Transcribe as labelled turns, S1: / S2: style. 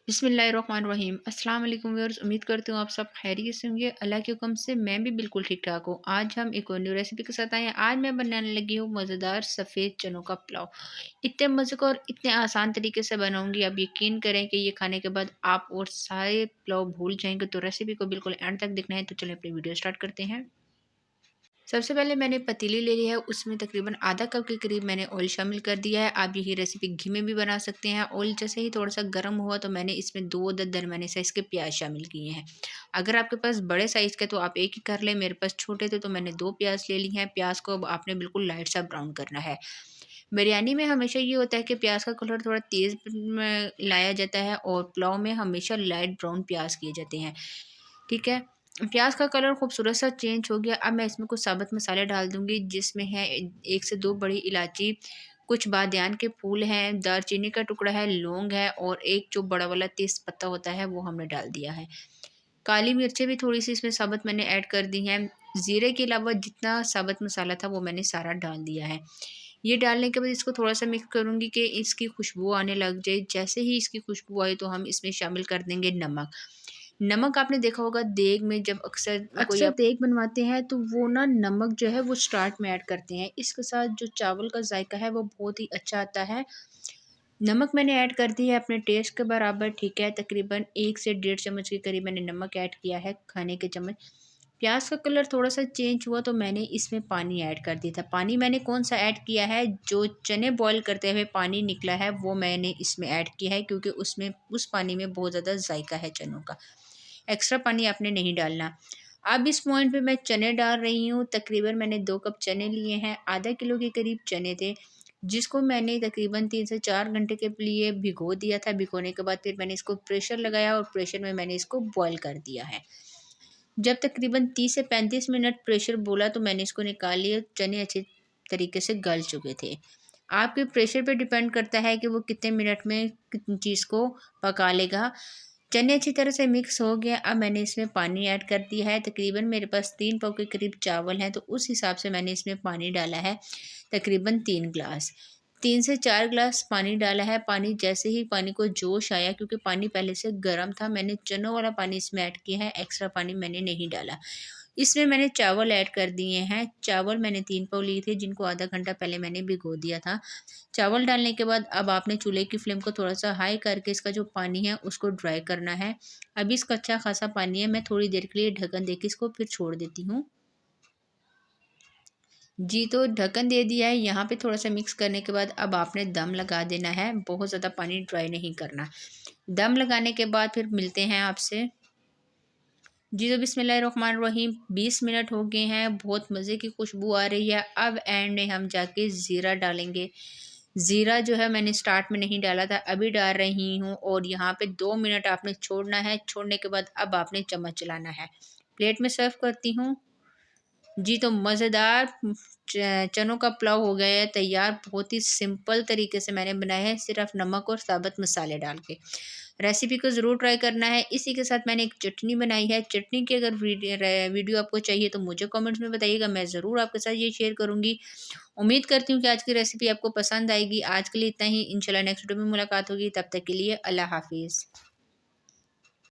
S1: बिस्मिल्लाहिर्रहमानिर्रहीम। अस्सलाम वालेकुम व्यूअर्स, उम्मीद करती हूँ आप सब खैरियत से होंगे। अल्लाह के हुक्म से मैं भी बिल्कुल ठीक ठाक हूँ। आज हम एक और न्यू रेसिपी के साथ आए हैं। आज मैं बनाने लगी हूँ मज़ेदार सफ़ेद चनों का पुलाव। इतने मज़े का और इतने आसान तरीके से बनाऊंगी, आप यकीन करें कि ये खाने के बाद आप और सारे पुलाव भूल जाएंगे। तो रेसिपी को बिल्कुल एंड तक देखना है। तो चलिए अपनी वीडियो स्टार्ट करते हैं। सबसे पहले मैंने पतीली ले लिया है, उसमें तकरीबन आधा कप के करीब मैंने ऑयल शामिल कर दिया है। आप यही रेसिपी घी में भी बना सकते हैं। ऑयल जैसे ही थोड़ा सा गर्म हुआ तो मैंने इसमें दो दरमियाने साइज़ के प्याज शामिल किए हैं। अगर आपके पास बड़े साइज़ के तो आप एक ही कर लें, मेरे पास छोटे थे तो मैंने दो प्याज ले ली हैं। प्याज को अब आपने बिल्कुल लाइट सा ब्राउन करना है। बिरयानी में हमेशा ये होता है कि प्याज का कलर थोड़ा तेज़ में लाया जाता है और पुलाव में हमेशा लाइट ब्राउन प्याज किए जाते हैं। ठीक है। प्याज का कलर खूबसूरत सा चेंज हो गया। अब मैं इसमें कुछ साबुत मसाले डाल दूँगी, जिसमें है 1 से 2 बड़ी इलायची, कुछ बादियान के फूल हैं, दालचीनी का टुकड़ा है, लौंग है और एक जो बड़ा वाला तेज़ पत्ता होता है वो हमने डाल दिया है। काली मिर्चें भी थोड़ी-सी इसमें साबुत मैंने ऐड कर दी हैं। ज़ीरे के अलावा जितना साबुत मसाला था वो मैंने सारा डाल दिया है। ये डालने के बाद इसको थोड़ा-सा मिक्स करूँगी कि इसकी खुशबू आने लग जाए। जैसे ही इसकी खुशबू आई तो हम इसमें शामिल कर देंगे नमक। नमक आपने देखा होगा देग में जब अक्सर कोई आप देग बनवाते हैं तो वो ना नमक जो है वो स्टार्ट में ऐड करते हैं। इसके साथ जो चावल का जायका है वो बहुत ही अच्छा आता है। नमक मैंने ऐड कर दी है अपने टेस्ट के बराबर, ठीक है। तकरीबन 1 से डेढ़ चम्मच के करीब मैंने नमक ऐड किया है, खाने के चम्मच। प्याज का कलर थोड़ा-सा चेंज हुआ तो मैंने इसमें पानी ऐड कर दिया था। पानी मैंने कौन-सा ऐड किया है, जो चने बॉयल करते हुए पानी निकला है वो मैंने इसमें ऐड किया है, क्योंकि उसमें उस पानी में बहुत ज़्यादा जायका है चनों का। एक्स्ट्रा पानी आपने नहीं डालना। अब इस पॉइंट पे मैं चने डाल रही हूँ। तकरीबन मैंने 2 कप चने लिए हैं, आधा किलो के करीब चने थे, जिसको मैंने तकरीबन 3 से 4 घंटे के लिए भिगो दिया था। भिगोने के बाद फिर मैंने इसको प्रेशर लगाया और प्रेशर में मैंने इसको बॉयल कर दिया है। जब तकरीबन 30 से 35 मिनट प्रेशर बोला तो मैंने इसको निकाल लिया। चने अच्छे तरीके से गल चुके थे। आपके प्रेशर पे डिपेंड करता है कि वो कितने मिनट में कितनी चीज़ को पका लेगा। चने अच्छी तरह से मिक्स हो गए। अब मैंने इसमें पानी ऐड कर दिया है। तकरीबन मेरे पास 3 पाव के करीब चावल हैं, तो उस हिसाब से मैंने इसमें पानी डाला है, तकरीबन 3 ग्लास। 3 से 4 ग्लास पानी डाला है। पानी जैसे ही पानी को जोश आया, क्योंकि पानी पहले से गर्म था, मैंने चनों वाला पानी इसमें ऐड किया है, एक्स्ट्रा पानी मैंने नहीं डाला। इसमें मैंने चावल ऐड कर दिए हैं। चावल मैंने 3 पाव लिए थे, जिनको आधा घंटा पहले मैंने भिगो दिया था। चावल डालने के बाद अब आपने चूल्हे की फ्लेम को थोड़ा-सा हाई करके इसका जो पानी है उसको ड्राई करना है। अभी इसका अच्छा खासा पानी है, मैं थोड़ी देर के लिए ढक्कन देके इसको फिर छोड़ देती हूँ। जी, तो ढक्कन दे दिया है। यहाँ पे थोड़ा-सा मिक्स करने के बाद अब आपने दम लगा देना है, बहुत ज़्यादा पानी ड्राई नहीं करना। दम लगाने के बाद फिर मिलते हैं आपसे। जी, तो बिस्मिल्लाहिर्रहमानिर्रहीम 20 मिनट हो गए हैं, बहुत मज़े की खुशबू आ रही है। अब एंड में हम जाके ज़ीरा डालेंगे। ज़ीरा जो है मैंने स्टार्ट में नहीं डाला था, अभी डाल रही हूँ और यहाँ पे 2 मिनट आपने छोड़ना है। छोड़ने के बाद अब आपने चम्मच चलाना है। प्लेट में सर्व करती हूँ। जी, तो मज़ेदार चनों का पुलाव हो गया है तैयार। बहुत ही सिंपल तरीके से मैंने बनाया है, सिर्फ़ नमक और साबुत मसाले डाल के। रेसिपी को ज़रूर ट्राई करना है। इसी के साथ मैंने एक चटनी बनाई है। चटनी की अगर वीडियो आपको चाहिए तो मुझे कमेंट्स में बताइएगा, मैं ज़रूर आपके साथ ये शेयर करूँगी। उम्मीद करती हूँ कि आज की रेसिपी आपको पसंद आएगी। आज के लिए इतना ही, इंशाल्लाह नेक्स्ट वीडियो में मुलाकात होगी। तब तक के लिए अल्लाह हाफ़िज़।